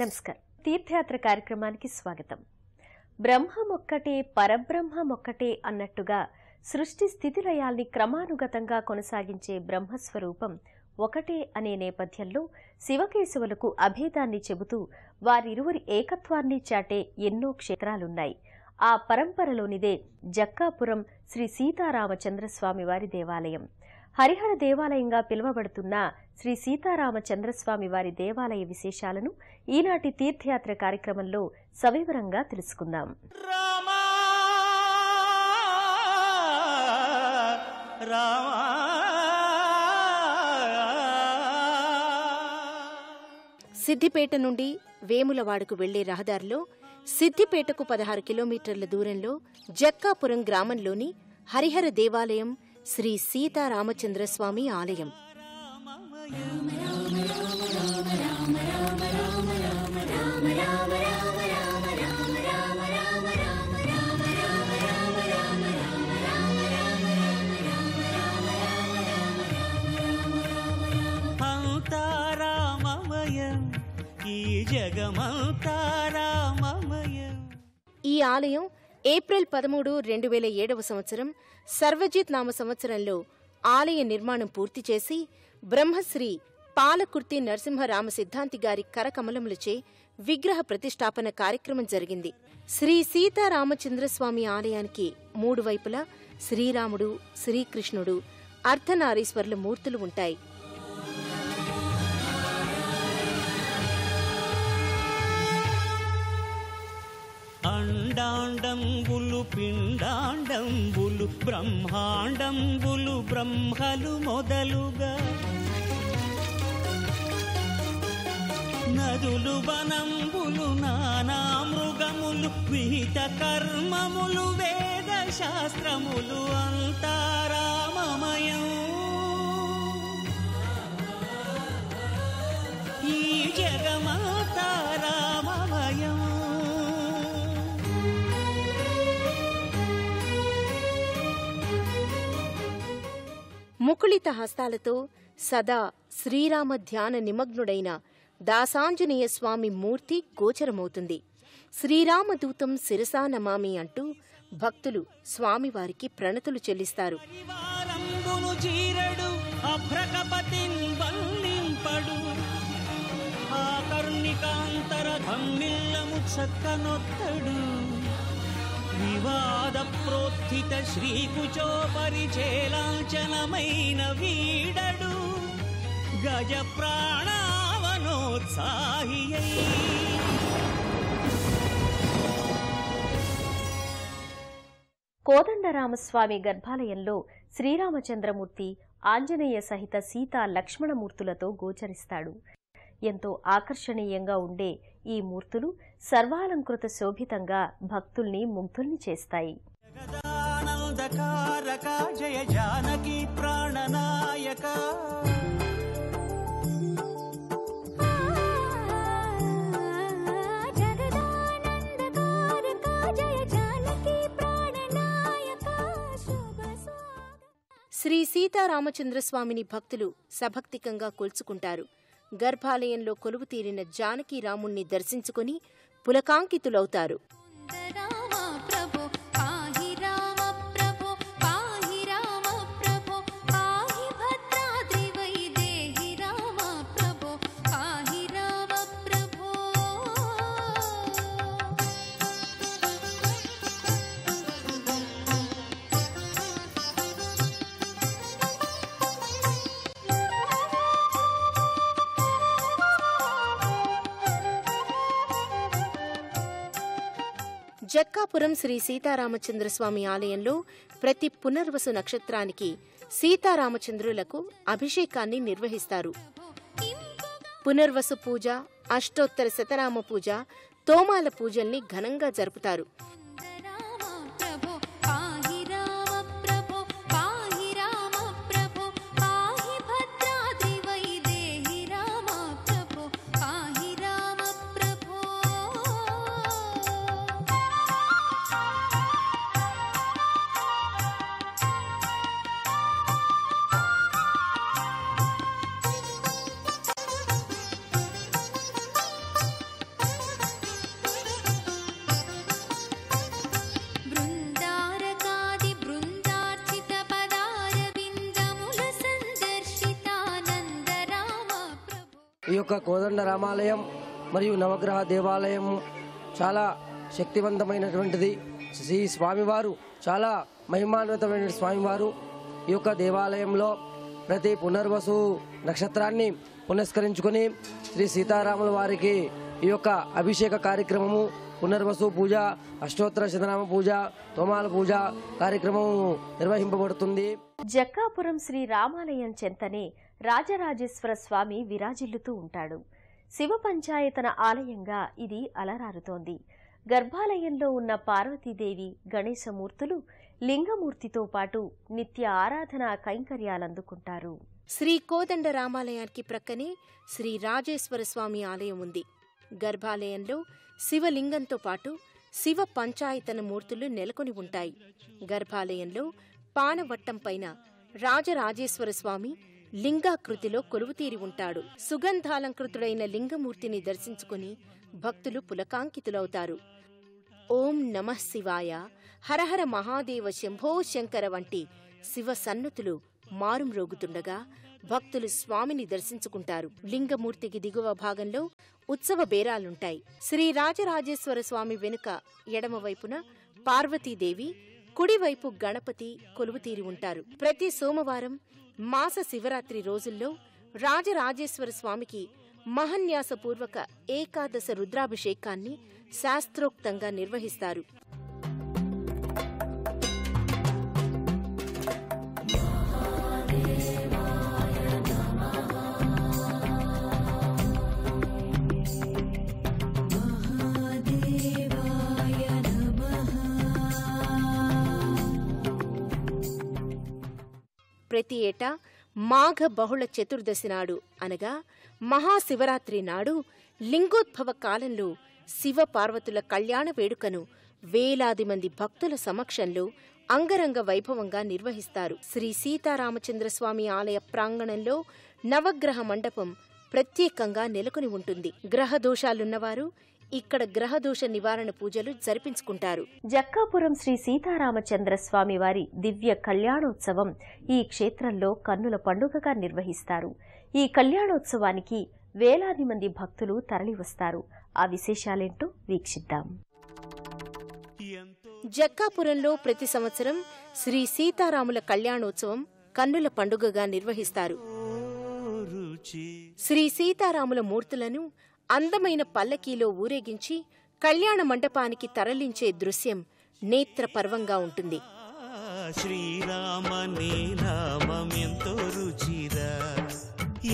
నమస్కారం. తీర్థయాత్ర కార్యక్రమానికి స్వాగతం. బ్రహ్మమొక్కటే పరబ్రహ్మమొక్కటే అన్నట్టుగా సృష్టి స్థితిలయాల్ని క్రమానుగతంగా కొనసాగించే బ్రహ్మస్వరూపం ఒకటే అనే నేపథ్యంలో శివకేశవులకు అభేదాన్ని చెబుతూ వారిరువురి ఏకత్వాన్ని చాటే ఎన్నో క్షేత్రాలున్నాయి. ఆ పరంపరలోనిదే జక్కాపురం శ్రీ సీతారామచంద్రస్వామి వారి దేవాలయం. హరిహర దేవాలయంగా పిలువబడుతున్న శ్రీ సీతారామచంద్రస్వామి వారి దేవాలయ విశేషాలను ఈనాటి తీర్థయాత్ర కార్యక్రమంలో సవివరంగా తెలుసుకుందాం. సిద్దిపేట నుండి వేములవాడకు వెళ్లే రహదారిలో సిద్దిపేటకు 16 కిలోమీటర్ల దూరంలో జక్కాపురం గ్రామంలోని హరిహర దేవాలయం శ్రీ సీతారామచంద్రస్వామి ఆలయం. ఈ ఆలయం ఏప్రిల్ 13, 2007 సంవత్సరం సర్వజిత్ నామ సంవత్సరంలో ఆలయ నిర్మాణం పూర్తి చేసి బ్రహ్మశ్రీ పాలకుర్తి నరసింహరామ సిద్ధాంతి గారి కరకమలములచే విగ్రహ ప్రతిష్టాపన కార్యక్రమం జరిగింది. శ్రీ సీతారామచంద్రస్వామి ఆలయానికి 3 వైపులా శ్రీరాముడు, శ్రీకృష్ణుడు, అర్ధనారీశ్వరుల మూర్తులు ఉంటాయి. అండాండంబులు పిండాండంబులు బ్రహ్మాండంబులు బ్రహ్మలు మొదలుగా నదులు వనంబులు నానా మృగములు విహిత కర్మములు వేద శాస్త్రములు అంతారామమయం. ఈ జగమంతారామమయం. ముకుళిత హస్తాలతో సదా శ్రీరామ ధ్యాన నిమగ్నుడైన దాసాంజనేయ స్వామి మూర్తి గోచరమవుతుంది. శ్రీరామదూతం శిరసా నమామి అంటూ భక్తులు స్వామివారికి ప్రణతులు చెల్లిస్తారు. వివాద ప్రోత్థిత శ్రీకుచో పరిచేలాంచనమైన వీడడు గజ ప్రాణావనోత్సాహియై. కోదండరామస్వామి గర్భాలయంలో శ్రీరామచంద్రమూర్తి ఆంజనేయ సహిత సీతా లక్ష్మణమూర్తులతో గోచరిస్తాడు. ఎంతో ఆకర్షణీయంగా ఉండే ఈ మూర్తులు సర్వాలంకృత శోభితంగా భక్తుల్ని ముగ్ధుల్ని చేస్తాయి. జయ జానకి ప్రాణనాయక శ్రీ సీతారామచంద్రస్వామిని భక్తులు సభక్తికంగా కొలుచుకుంటారు. గర్భాలయంలో కొలువు తీరిన జానకి రాముణ్ణి దర్శించుకుని పులకాంకితులవుతారు. జక్కాపురం శ్రీ సీతారామచంద్రస్వామి ఆలయంలో ప్రతి పునర్వసు నక్షత్రానికి సీతారామచంద్రులకు అభిషేకాన్ని నిర్వహిస్తారు. పునర్వసు పూజ, అష్టోత్తర శతనామ పూజ, తోమాల పూజల్ని ఘనంగా జరుపుతారు. ఈ యొక్క కోదండ రామాలయం మరియు నవగ్రహ దేవాలయం చాలా శక్తివంతమైనటువంటిది. శ్రీ స్వామివారు చాలా మహిమాన్వితమైన స్వామివారు. ఈ యొక్క దేవాలయంలో ప్రతి పునర్వసు నక్షత్రాన్ని పునస్కరించుకొని శ్రీ సీతారాముల వారికి ఈ యొక్క అభిషేక కార్యక్రమము, పునర్వసు పూజ, అష్టోత్తర శతనామ పూజ, తోమాల పూజ కార్యక్రమం నిర్వహింపబడుతుంది. జక్కాపురం శ్రీ రామాలయం చెంతనే రాజరాజేశ్వర స్వామి విరాజిల్లుతూ ఉంటాడు. శివ పంచాయతన ఆలయంగా ఇది అలరారుతోంది. గర్భాలయంలో ఉన్న పార్వతీదేవి, గణేశమూర్తులు, లింగమూర్తితో పాటు నిత్య ఆరాధన కైంకర్యాలందుకుంటారు. శ్రీ కోదండ రామాలయానికి ప్రక్కనే శ్రీ రాజేశ్వర స్వామి ఆలయం ఉంది. గర్భాలయంలో శివలింగంతో పాటు శివ పంచాయతన మూర్తులు నెలకొని ఉంటాయి. గర్భాలయంలో పానవట్టం పైన రాజరాజేశ్వర స్వామి లింగాకృతిలో కొలువుతీరి ఉంటాడు. సుగంధాలంకృతుడైన లింగమూర్తిని దర్శించుకుని భక్తులు పులకాంకితులవుతారు. ఓం నమః శివాయ, హరహర మహాదేవ, శంభో శంకర వంటి శివ సన్నుతులు మారుమ్రోగుతుండగా భక్తులు స్వామిని దర్శించుకుంటారు. లింగమూర్తికి దిగువ భాగంలో ఉత్సవ బేరాలుంటాయి. శ్రీ రాజరాజేశ్వర స్వామి వెనుక ఎడమవైపున పార్వతీదేవి, కుడివైపు గణపతి కొలువుతీరి ఉంటారు. ప్రతి సోమవారం మాస శివరాత్రి రోజుల్లో రాజరాజేశ్వర స్వామికి మహన్యాసపూర్వక ఏకాదశ రుద్రాభిషేకాన్ని శాస్త్రోక్తంగా నిర్వహిస్తారు. ప్రతి ఏటా మాఘ బహుళ చతుర్దశి నాడు అనగా మహాశివరాత్రి నాడు లింగోద్భవ కాలంలో శివ పార్వతుల కళ్యాణ వేడుకను వేలాది మంది భక్తుల సమక్షంలో అంగరంగ వైభవంగా నిర్వహిస్తారు. శ్రీ సీతారామచంద్రస్వామి ఆలయ ప్రాంగణంలో నవగ్రహ మండపం ప్రత్యేకంగా నెలకొని ఉంటుంది. గ్రహదోషాలున్నవారు ఇక్కడ గ్రహదోష నివారణ పూజలు జరిపించుకుంటారు. జక్కాపురం శ్రీ సీతారామచంద్ర స్వామి వారి దివ్య కళ్యాణోత్సవం ఈ క్షేత్రంలో కన్నుల పండుగగా నిర్వహిస్తారు. ఈ కళ్యాణోత్సవానికి వేలాది మంది భక్తులు తరలివస్తారు. ఆ విశేషాలేంటో వీక్షిద్దాం. జక్కాపురంలో ప్రతి సంవత్సరం శ్రీ సీతారాముల కళ్యాణోత్సవం కన్నుల పండుగగా నిర్వహిస్తారు. శ్రీ సీతారాముల మూర్తులను అందమైన పల్లకీలో ఊరేగించి కళ్యాణ మండపానికి తరలించే దృశ్యం నేత్ర పర్వంగా ఉంటుంది. శ్రీరామ నీ నామం ఎంతో రుచిరా,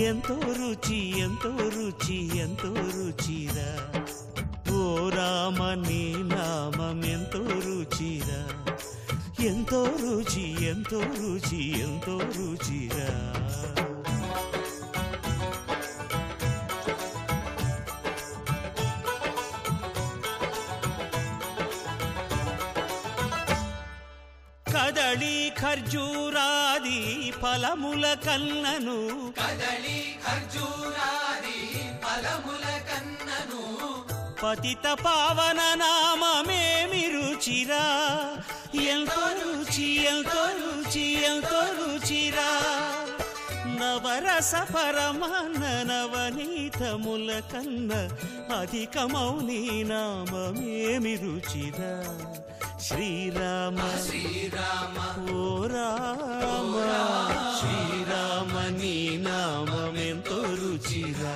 ఎంతో రుచి, ఎంతో రుచి, ఎంతో రుచిరా. ఓ రామ నీ నామం ఎంతో రుచిరా, ఎంతో రుచి, ఎంతో రుచి, ఎంతో రుచిరా. కదళి ఖర్జూరాది ఫలముల కన్నను, కదళి ఖర్జూరాది ఫలముల కన్నను, పతిత పావన నామమేమి రుచిరా, ఎంతో రుచి, ఎంతో రుచి, ఎంతో రుచిరా. నవరస పరమాన్న నవనీతముల కన్న అధికమౌని నామమేమి రుచిరా. శ్రీరామ శ్రీరామ ఓ రామ, శ్రీరామ నీ నామం ఎంతో రుచిరా,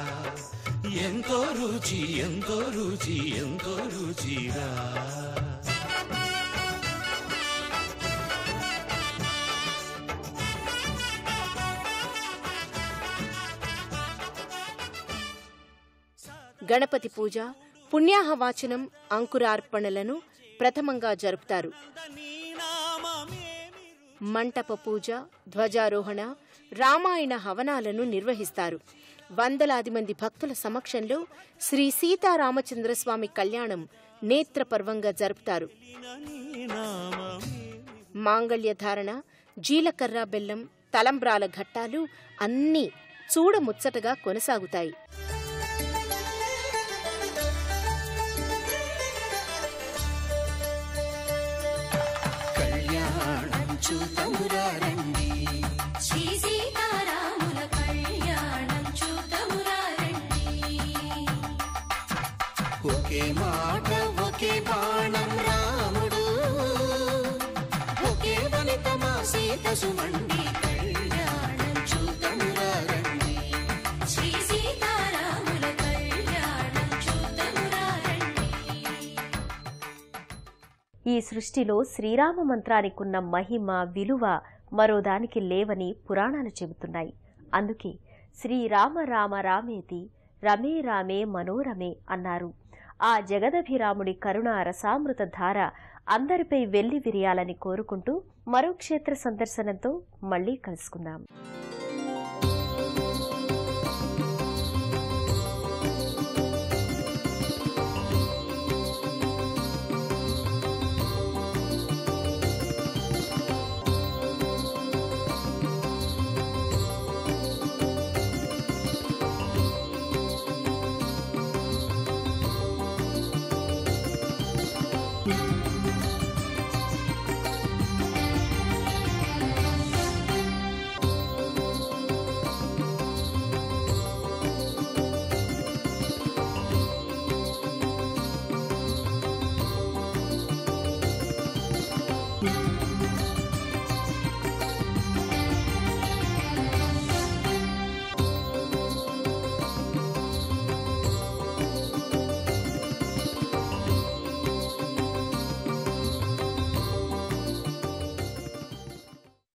ఎంతో రుచి, ఎంతో రుచి, ఎంతో రుచిరా. గణపతి పూజ, పుణ్యాహవాచనం, అంకురార్పణలను ప్రథమంగా జరుపుతారు. మంటప పూజ, ధ్వజారోహణ, రామాయణ హవనాలను నిర్వహిస్తారు. వందలాది మంది భక్తుల సమక్షంలో శ్రీ సీతారామచంద్రస్వామి కళ్యాణం నేత్రపర్వంగా జరుపుతారు. మాంగళ్యధారణ, జీలకర్ర బెల్లం, తలంబ్రాల ఘట్టాలు అన్నీ చూడముచ్చటగా కొనసాగుతాయి. చూతమురారండి, శ్రీ సీతారాముల కళ్యాణం చూతమురారండి. ఒకే మాట ఒకే బాణం రాముడు, ఒకే వనిత మా సీత సుమండి, కళ్యాణం చూద్దామురా రండి. శ్రీ సీతారాముల కళ్యాణం చూద్దామురా రండి. ఈ సృష్టిలో శ్రీరామ మంత్రానికున్న మహిమ విలువ మరో దానికి లేవని పురాణాలు చెబుతున్నాయి. అందుకే శ్రీరామ రామ రామేతి రమే రామే మనోరమే అన్నారు. ఆ జగదభిరాముడి కరుణా రసామృత ధార అందరిపై వెల్లి విరియాలని కోరుకుంటూ మరో క్షేత్ర సందర్శనంతో మళ్లీ కలుసుకుందాం.